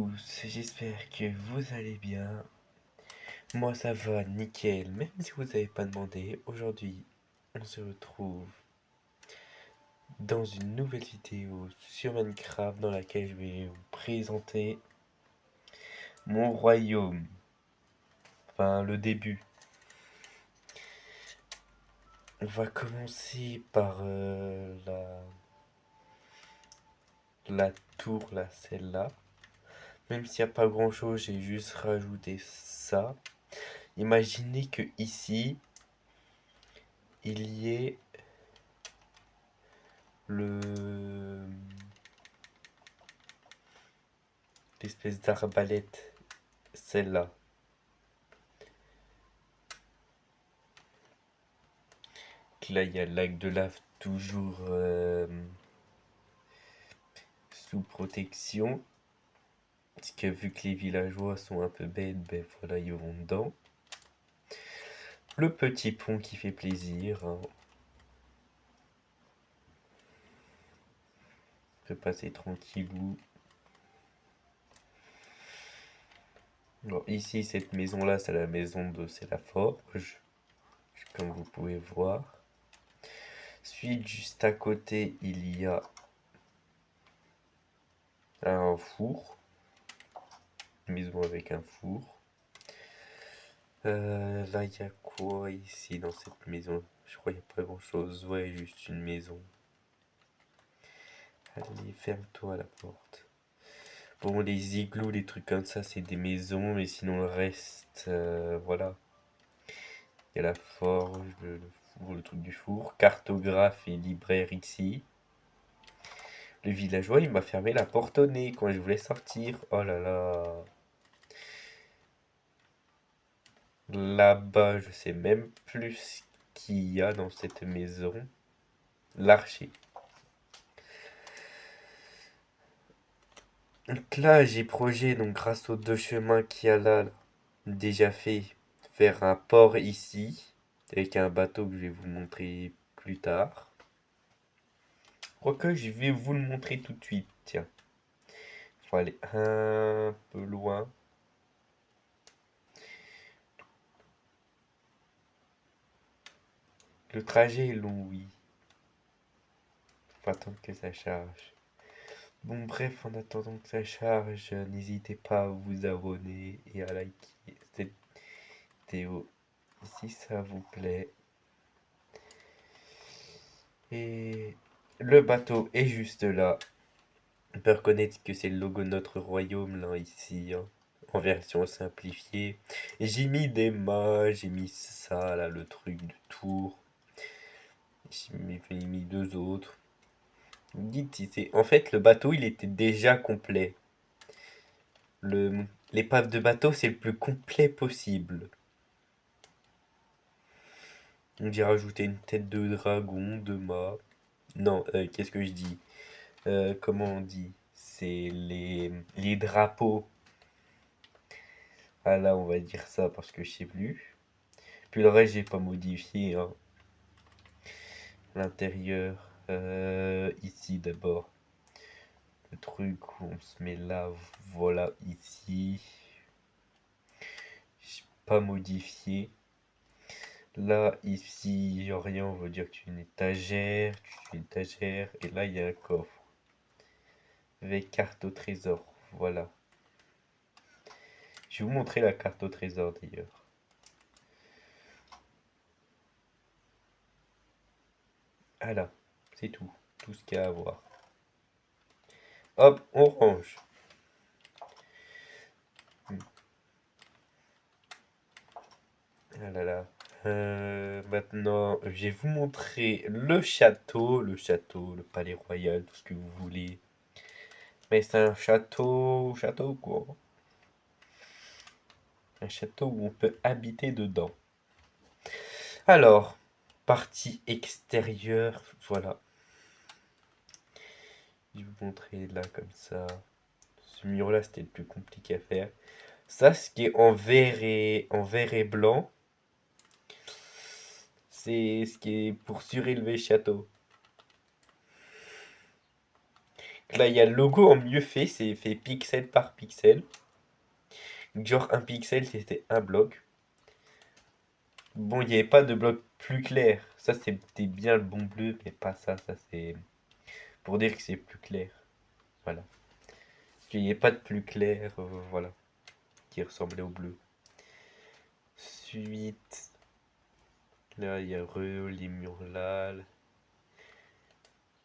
tous, j'espère que vous allez bien. Moi ça va nickel, même si vous n'avez pas demandé. Aujourd'hui, on se retrouve dans une nouvelle vidéo sur Minecraft dans laquelle je vais vous présenter mon royaume. Enfin, le début. On va commencer par la tour, là, celle-là. Même s'il n'y a pas grand-chose, j'ai juste rajouté ça. Imaginez que ici, il y ait le l'espèce d'arbalète, celle-là. Là, il y a le lac de lave toujours sous protection. Parce que vu que les villageois sont un peu bêtes, ben voilà, ils vont dedans. Le petit pont qui fait plaisir, hein. On peut passer tranquillou. Bon, ici, cette maison-là, c'est la maison de... c'est la forge, comme vous pouvez voir. Ensuite, juste à côté, il y a un four. Une maison avec un four. Là, il y a quoi ici dans cette maison? Je crois qu'il n'y a pas grand-chose. Ouais, juste une maison. Allez, ferme-toi la porte. Bon, les igloos, les trucs comme ça, c'est des maisons, mais sinon le reste, voilà. Il y a la forge, le four, le truc du four, cartographe et libraire ici. Le villageois, il m'a fermé la porte au nez quand je voulais sortir. Oh là là. Là-bas, je sais même plus ce qu'il y a dans cette maison. L'archer. Donc là, j'ai projet, donc grâce aux deux chemins qu'il y a là, déjà fait, faire un port ici, avec un bateau que je vais vous montrer plus tard. Quoique, je vais vous le montrer tout de suite, tiens. Faut aller un peu loin. Le trajet est long, oui. Faut attendre que ça charge. Bon, bref, en attendant que ça charge, n'hésitez pas à vous abonner et à liker cette vidéo si ça vous plaît. Et le bateau est juste là. On peut reconnaître que c'est le logo de notre royaume là ici, hein, en version simplifiée. Et j'ai mis des mâts, j'ai mis ça là, le truc de tour. J'ai mis deux autres. Vous me dites si c'est. En fait, le bateau il était déjà complet. L'épave de bateau c'est le plus complet possible. Donc j'ai rajouté une tête de dragon, deux mâts. Non, qu'est-ce que je dis? Comment on dit? C'est les drapeaux. Ah là, on va dire ça parce que je sais plus. Puis le reste, j'ai pas modifié, hein. L'intérieur, ici d'abord. Le truc où on se met là, voilà, ici. J'ai pas modifié. Là, ici, y a rien, on va dire que tu as une étagère, et là, il y a un coffre. Avec carte au trésor, voilà. Je vais vous montrer la carte au trésor d'ailleurs. Ah là, c'est tout. Tout ce qu'il y a à voir. Hop, on range. Ah là là. Maintenant, je vais vous montrer le château, le palais royal, tout ce que vous voulez. Mais c'est un château quoi. Un château où on peut habiter dedans. Alors, partie extérieure, voilà. Je vais vous montrer là comme ça. Ce mur-là, c'était le plus compliqué à faire. Ça, ce qui est en vert et blanc, c'est ce qui est pour surélever le château. Là, il y a le logo en mieux fait, c'est fait pixel par pixel. Genre un pixel, c'était un bloc. Bon, il n'y avait pas de bloc plus clair. Ça, c'était bien le bon bleu, mais pas ça. Ça, c'est pour dire que c'est plus clair. Voilà. Qu'il n'y ait pas de plus clair, voilà, qui ressemblait au bleu. Suite. Là, il y a les murs là.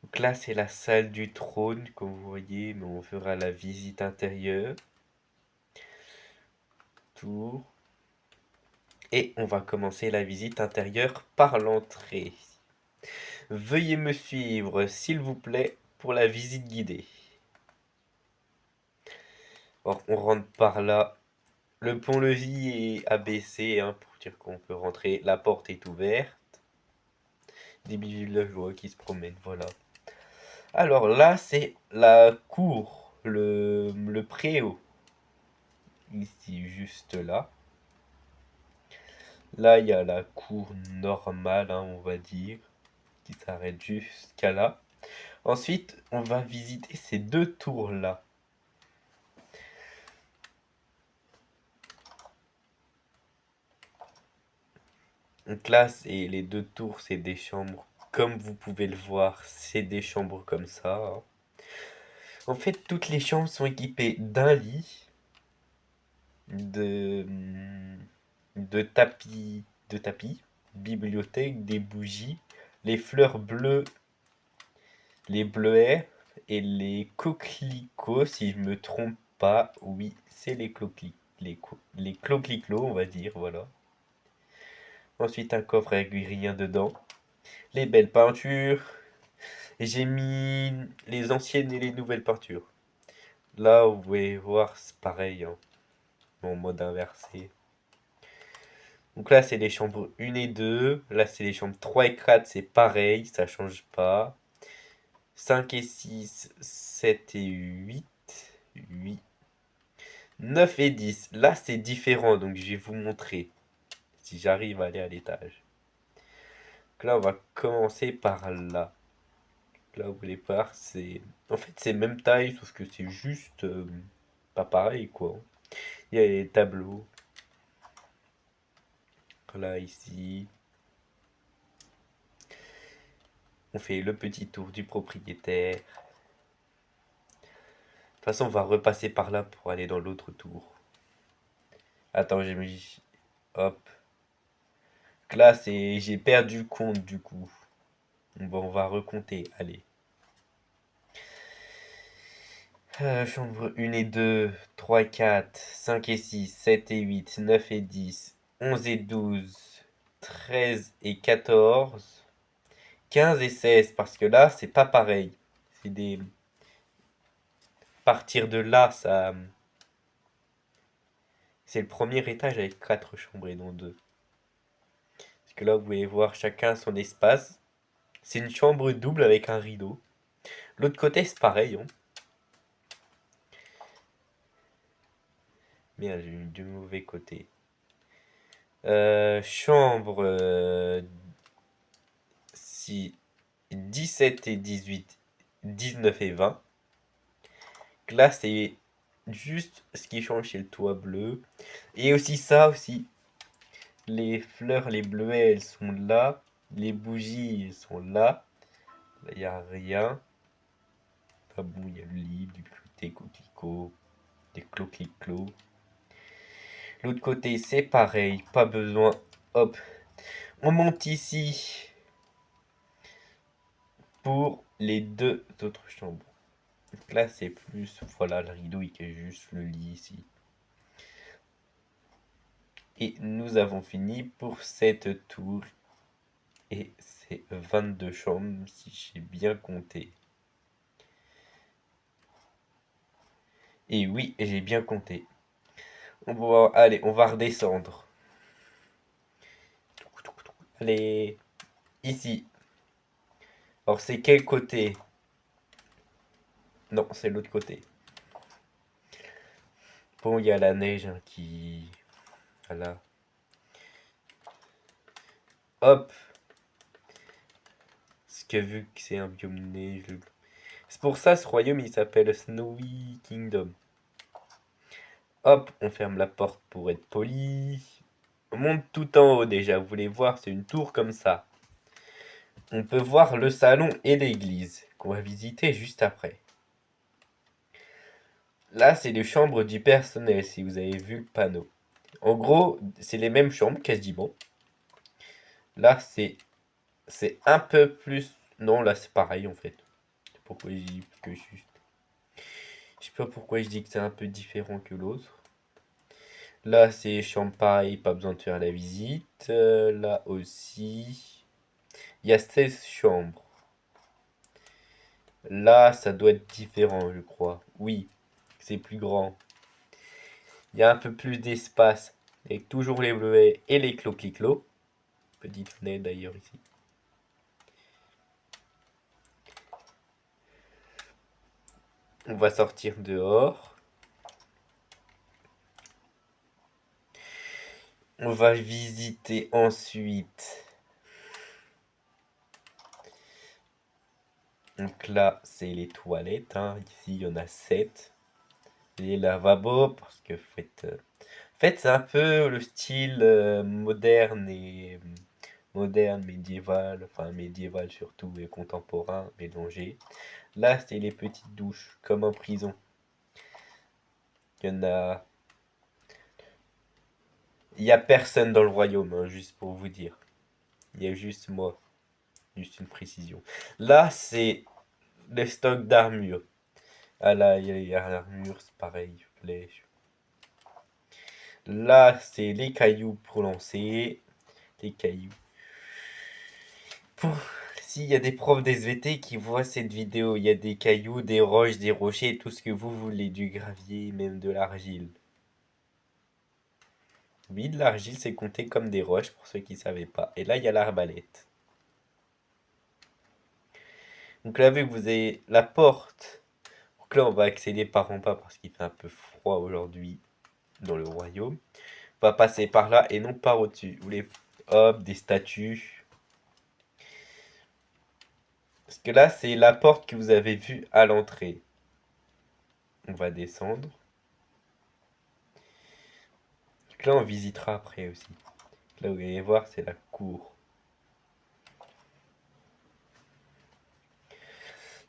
Donc là, c'est la salle du trône, comme vous voyez, mais on fera la visite intérieure. Tour. Et on va commencer la visite intérieure par l'entrée. Veuillez me suivre, s'il vous plaît, pour la visite guidée. Alors, on rentre par là. Le pont-levis est abaissé, hein, pour dire qu'on peut rentrer. La porte est ouverte. Des villageois qui se promènent, voilà. Alors là, c'est la cour, le préau. Ici, juste là. Là, il y a la cour normale, hein, on va dire, qui s'arrête jusqu'à là. Ensuite, on va visiter ces deux tours-là. Donc là, c'est les deux tours, c'est des chambres. Comme vous pouvez le voir, c'est des chambres comme ça, hein. En fait, toutes les chambres sont équipées d'un lit, de, de tapis, bibliothèque, des bougies, les fleurs bleues, les bleuets et les coquelicots, si je me trompe pas. Oui, c'est les les coquelicots, on va dire, voilà. Ensuite, un coffre avec rien dedans. Les belles peintures. Et j'ai mis les anciennes et les nouvelles peintures. Là, vous pouvez voir, c'est pareil, hein, en mode inversé. Donc là, c'est les chambres 1 et 2. Là, c'est les chambres 3 et 4. C'est pareil, ça change pas. 5 et 6, 7 et 8. 8. 9 et 10. Là, c'est différent, donc je vais vous montrer si j'arrive à aller à l'étage. Donc là, on va commencer par là. Là, vous voulez voir, c'est... En fait, c'est même taille, sauf que c'est juste pas pareil, quoi. Il y a les tableaux. Là, ici. On fait le petit tour du propriétaire. De toute façon, on va repasser par là pour aller dans l'autre tour. Attends, j'ai mis... Hop. Donc là, c'est... J'ai perdu le compte, du coup. Bon, on va recompter, allez. Chambre 1 et 2, 3 et 4, 5 et 6, 7 et 8, 9 et 10, 11 et 12, 13 et 14, 15 et 16, parce que là, c'est pas pareil. C'est des... Partir de là, ça... C'est le premier étage avec 4 chambres et non 2. Parce que là, vous pouvez voir chacun son espace. C'est une chambre double avec un rideau. L'autre côté, c'est pareil, hein. Merde, j'ai eu du mauvais côté. Chambre si 17 et 18, 19 et 20. Là, c'est juste ce qui change, c'est le toit bleu. Et aussi ça aussi. Les fleurs, les bleuets, elles sont là. Les bougies, elles sont là. Là, il n'y a rien. Ah bon, il y a le lit, des coquelicots, des clos-cliclos. L'autre côté, c'est pareil. Pas besoin. Hop. On monte ici pour les deux autres chambres. Donc là, c'est plus, voilà, le rideau, il est juste le lit ici. Et nous avons fini pour cette tour. Et c'est 22 chambres, si j'ai bien compté. Et oui, j'ai bien compté. Allez, on va redescendre. Allez, ici. Alors, c'est quel côté? Non, c'est l'autre côté. Bon, il y a la neige, hein, qui... Voilà. Hop. Parce que vu que c'est un biome neige, C'est pour ça ce royaume il s'appelle Snowy Kingdom. Hop, on ferme la porte pour être poli. On monte tout en haut déjà, vous voulez voir, c'est une tour comme ça. On peut voir le salon et l'église, qu'on va visiter juste après. Là, c'est les chambres du personnel, si vous avez vu le panneau. En gros, c'est les mêmes chambres, quasiment. Là, c'est un peu plus... Non, là, c'est pareil, en fait. Pourquoi je dis que juste... Je sais pas pourquoi je dis que c'est un peu différent que l'autre. Là, c'est chambre pareil, pas besoin de faire la visite. Là aussi... Il y a 16 chambres. Là, ça doit être différent, je crois. Oui, c'est plus grand. Il y a un peu plus d'espace. Avec toujours les bleuets et les clos-cliclos. Petite fenêtre d'ailleurs ici. On va sortir dehors. On va visiter ensuite. Donc là, c'est les toilettes. Hein. Ici, il y en a 7. Les lavabos, parce que en fait, c'est un peu le style moderne et moderne, médiéval, enfin médiéval surtout et contemporain mélangé. Là, c'est les petites douches, comme en prison. Il y en a. Il y a personne dans le royaume, hein, juste pour vous dire. Il y a juste moi. Juste une précision. Là, c'est les stocks d'armure. Ah là, il y a l'armure, c'est pareil, flèche. Là, c'est les cailloux pour lancer. Les cailloux. Pour... S'il y a des profs d'SVT qui voient cette vidéo, il y a des cailloux, des roches, des rochers, tout ce que vous voulez, du gravier, même de l'argile. Oui, de l'argile, c'est compté comme des roches pour ceux qui ne savaient pas. Et là, il y a l'arbalète. Donc là, vu que vous avez la porte, donc là, on va accéder par en bas parce qu'il fait un peu froid aujourd'hui dans le royaume. On va passer par là et non par au-dessus. Vous voulez, hop, des statues. Parce que là, c'est la porte que vous avez vue à l'entrée. On va descendre. Donc là, on visitera après aussi. Là, vous allez voir, c'est la cour.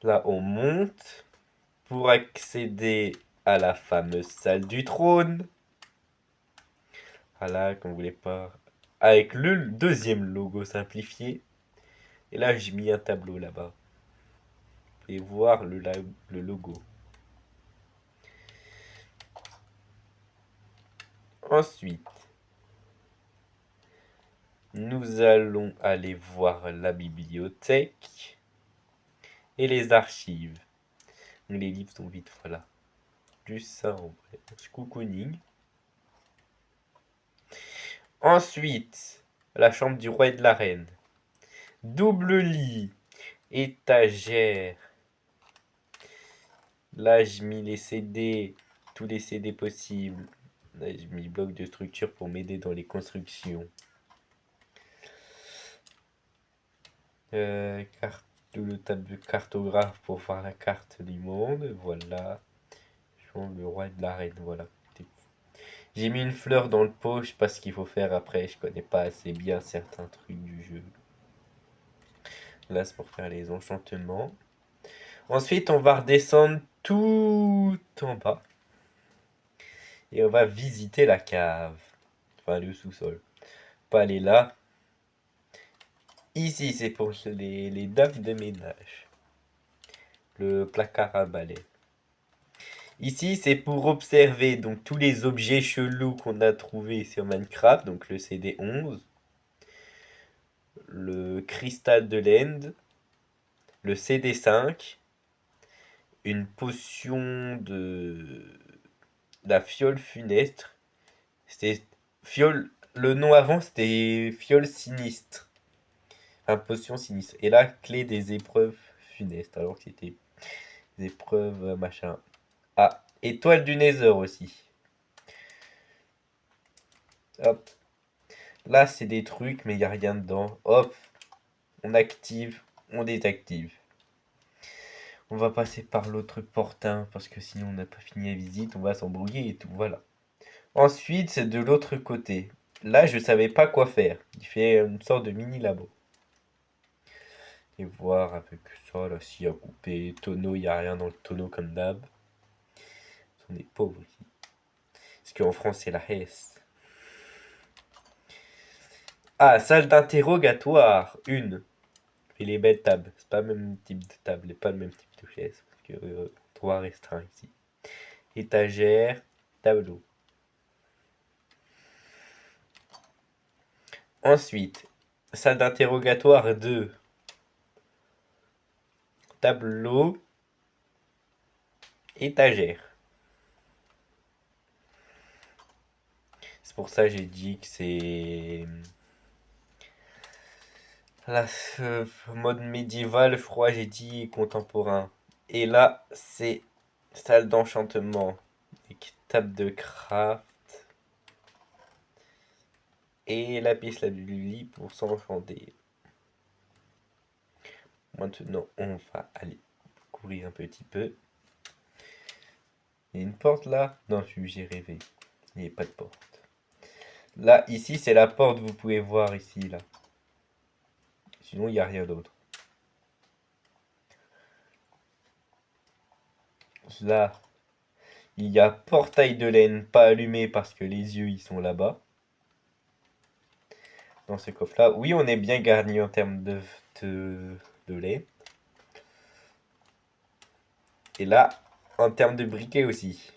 Là, on monte pour accéder à la fameuse salle du trône. Voilà, comme vous voulez pas. Avec le deuxième logo simplifié. Et là, j'ai mis un tableau là-bas. Vous pouvez voir le logo. Ensuite, nous allons aller voir la bibliothèque et les archives. Les livres sont vite, voilà. Juste ça en vrai. Cocooning. Ensuite, la chambre du roi et de la reine. Double lit, étagère. Là, j'ai mis les CD, tous les CD possibles. Là, j'ai mis bloc de structure pour m'aider dans les constructions. Carte, le table de cartographe pour voir la carte du monde. Voilà. Le roi et de la reine, voilà. J'ai mis une fleur dans le pot, je sais pas ce qu'il faut faire après, je connais pas assez bien certains trucs du jeu. Là, c'est pour faire les enchantements. Ensuite, on va redescendre tout en bas. Et on va visiter la cave. Enfin, le sous-sol. Pas aller là. Ici, c'est pour les dames de ménage. Le placard à balai. Ici, c'est pour observer donc tous les objets chelous qu'on a trouvés sur Minecraft. Donc le CD11. Le cristal de l'End. Le CD5. Une potion de la fiole funeste. C'était fiole. Le nom avant, c'était fiole sinistre. Enfin, potion sinistre. Et là, clé des épreuves funestes. Alors que c'était des épreuves machin. Ah, étoile du Nether aussi. Hop. Là, c'est des trucs, mais il n'y a rien dedans. Hop. On active, on désactive. On va passer par l'autre porte, hein, parce que sinon on n'a pas fini la visite, on va s'embrouiller et tout, voilà. Ensuite, c'est de l'autre côté. Là, je savais pas quoi faire. Il fait une sorte de mini labo. Et voir avec ça, là, s'il y a coupé, tonneau, il n'y a rien dans le tonneau comme d'hab. On est pauvres ici. Parce qu'en France, c'est la Hesse. Ah, salle d'interrogatoire. Une. Et les belles tables. C'est pas le même type de table et pas le même type de chaise. Parce que droit restreint ici. Étagère, tableau. Ensuite, salle d'interrogatoire 2. Tableau, étagère. C'est pour ça que j'ai dit que c'est la mode médiéval, je crois, j'ai dit contemporain. Et là, c'est salle d'enchantement. Table de craft. Et lapis lazuli pour s'enchanter. Maintenant, on va aller courir un petit peu. Il y a une porte là? Non, j'ai rêvé. Il n'y a pas de porte. Là, ici, c'est la porte, vous pouvez voir ici, là. Sinon, il n'y a rien d'autre. Là, il y a portail de laine pas allumé parce que les yeux, ils sont là-bas. Dans ce coffre-là. Oui, on est bien garni en termes de lait. Et là, en termes de briquet aussi.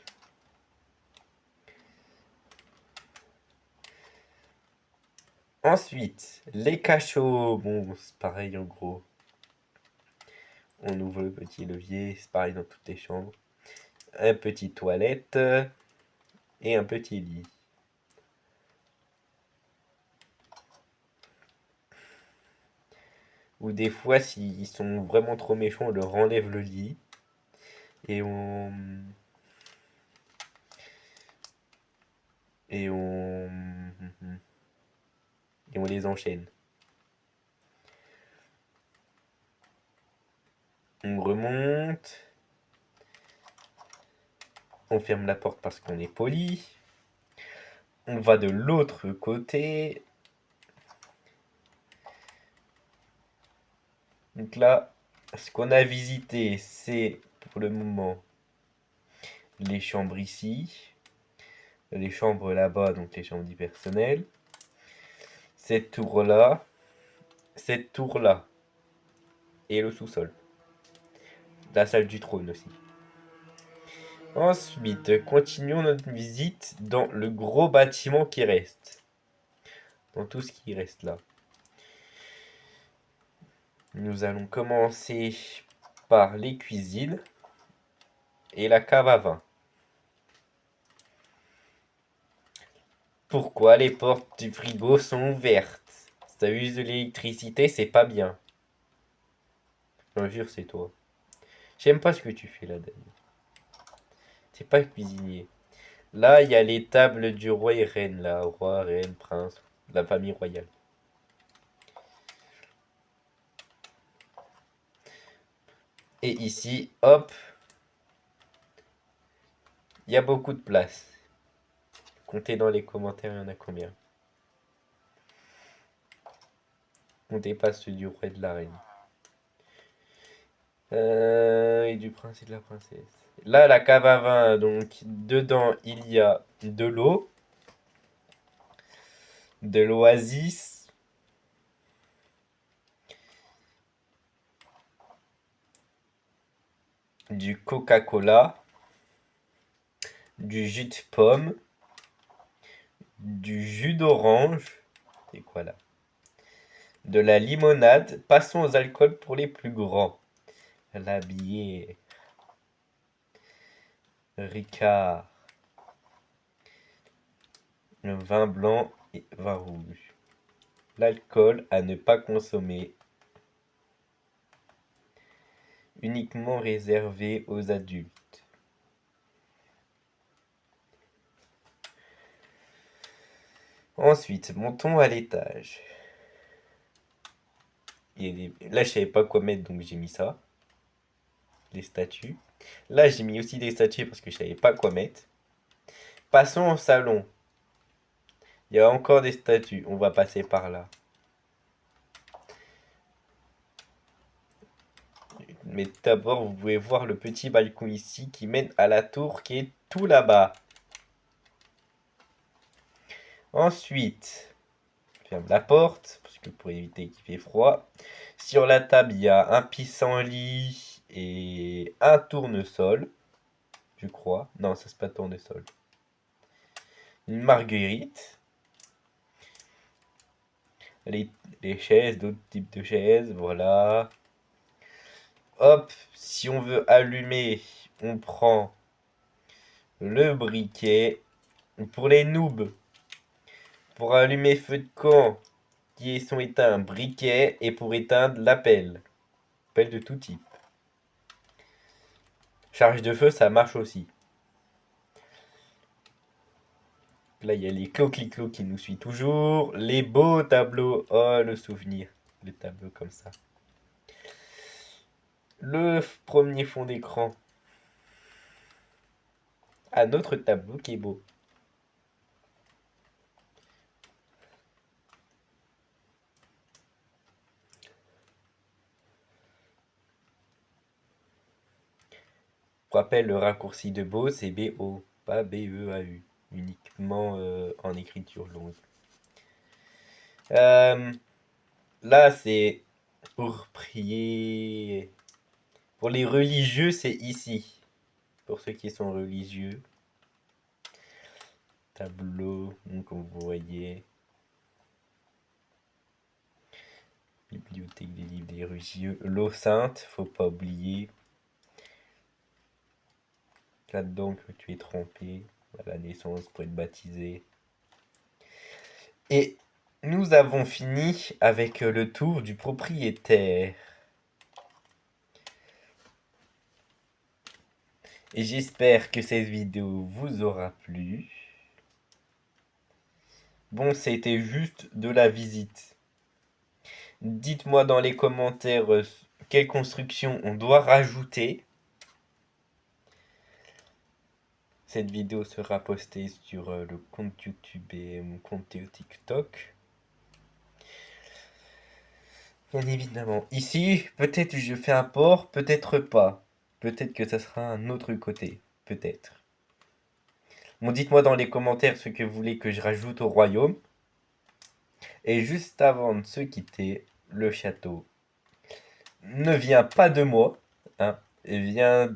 Ensuite, les cachots. Bon, c'est pareil en gros. On ouvre le petit levier, c'est pareil dans toutes les chambres. Un petit toilette et un petit lit. Ou des fois, s'ils sont vraiment trop méchants, on leur enlève le lit. Et on... Et on... Et on les enchaîne. On remonte. On ferme la porte parce qu'on est poli. On va de l'autre côté. Donc là, ce qu'on a visité, c'est pour le moment les chambres ici. Les chambres là-bas, donc les chambres du personnel. Cette tour-là. Cette tour-là. Et le sous-sol. La salle du trône aussi. Ensuite, continuons notre visite dans le gros bâtiment qui reste. Dans tout ce qui reste là. Nous allons commencer par les cuisines et la cave à vin. Pourquoi les portes du frigo sont ouvertes? Si ça use de l'électricité, c'est pas bien. Je te jure, c'est toi. J'aime pas ce que tu fais là, Dani. C'est pas cuisinier. Là, il y a les tables du roi et reine, là. Roi, reine, prince, la famille royale. Et ici, hop, il y a beaucoup de place. Comptez dans les commentaires, il y en a combien. Comptez pas ceux du roi et de la reine. Et du prince et de la princesse. Là, la cave à vin, donc dedans, il y a de l'eau, de l'oasis, du Coca-Cola, du jus de pomme, du jus d'orange, c'est quoi là? De la limonade. Passons aux alcools pour les plus grands. La bière, Ricard, le vin blanc et vin rouge. L'alcool à ne pas consommer. Uniquement réservé aux adultes. Ensuite, montons à l'étage. Là, je savais pas quoi mettre, donc j'ai mis ça. les statues. Là, j'ai mis aussi des statues parce que je savais pas quoi mettre. Passons au salon. Il y a encore des statues. On va passer par là. Mais d'abord, vous pouvez voir le petit balcon ici qui mène à la tour qui est tout là-bas. Ensuite, je ferme la porte parce que pour éviter qu'il fait froid. Sur la table, il y a un pissenlit et un tournesol, je crois. Non, ça c'est pas tournesol. Une marguerite. Les, les chaises, d'autres types de chaises, voilà. Hop, si on veut allumer, on prend le briquet. Pour les noobs, pour allumer feu de camp, qui sont éteints, briquet, et pour éteindre la pelle. Pelle de tout type. Charge de feu, ça marche aussi. Là, il y a les clo-cli-clo qui nous suivent toujours. Les beaux tableaux. Oh, le souvenir. Les tableaux comme ça. Le premier fond d'écran. Ah, notre tableau qui est beau. Pour rappel, le raccourci de beau, c'est B-O, pas B-E-A-U. Uniquement en écriture longue. Là, c'est pour prier. Pour les religieux, c'est ici. Pour ceux qui sont religieux. Tableau, comme vous voyez. Bibliothèque des livres des religieux. L'eau sainte, faut pas oublier. Là-dedans que tu es trompé. À la naissance pour être baptisé. Et nous avons fini avec le tour du propriétaire. Et j'espère que cette vidéo vous aura plu. Bon, c'était juste de la visite. Dites-moi dans les commentaires quelle construction on doit rajouter. Cette vidéo sera postée sur le compte YouTube et mon compte TikTok. Bien évidemment. Ici, peut-être je fais un port, peut-être pas. Peut-être que ça sera un autre côté. Peut-être. Bon, dites-moi dans les commentaires ce que vous voulez que je rajoute au royaume. Et juste avant de se quitter, le château ne vient pas de moi. Hein, il vient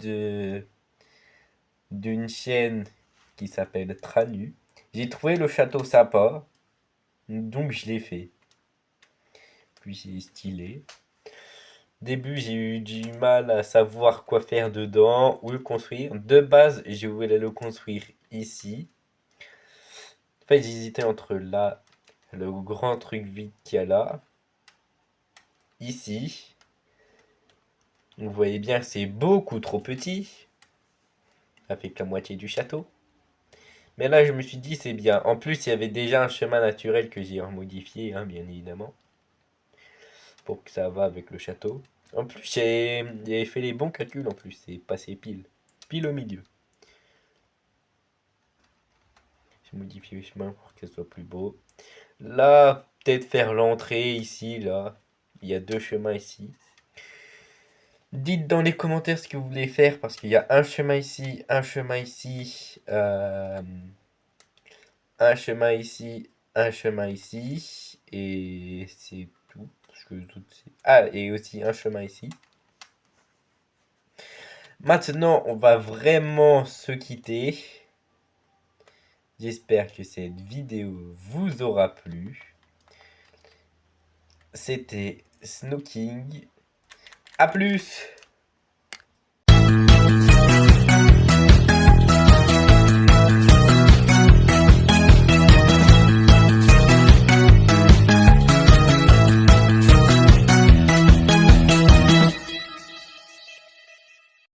d'une chaîne qui s'appelle Tranu. J'ai trouvé le château sympa, donc je l'ai fait. Puis c'est stylé. Début, j'ai eu du mal à savoir quoi faire dedans, où le construire. De base, je voulais le construire ici. En fait, j'hésitais entre là, le grand truc vide qu'il y a là, ici. Vous voyez bien que c'est beaucoup trop petit, avec la moitié du château. Mais là, je me suis dit, c'est bien. En plus, il y avait déjà un chemin naturel que j'ai modifié, hein, bien évidemment, pour que ça va avec le château. En plus, j'ai fait les bons calculs, en plus. C'est passé pile au milieu. J'ai modifié le chemin pour que ce soit plus beau. Là, peut-être faire l'entrée ici, là. Il y a deux chemins ici. Dites dans les commentaires ce que vous voulez faire, parce qu'il y a un chemin ici, un chemin ici, un chemin ici, un chemin ici, et c'est tout. Ah, et aussi un chemin ici. Maintenant, on va vraiment se quitter. J'espère que cette vidéo vous aura plu. C'était Snowking. A plus!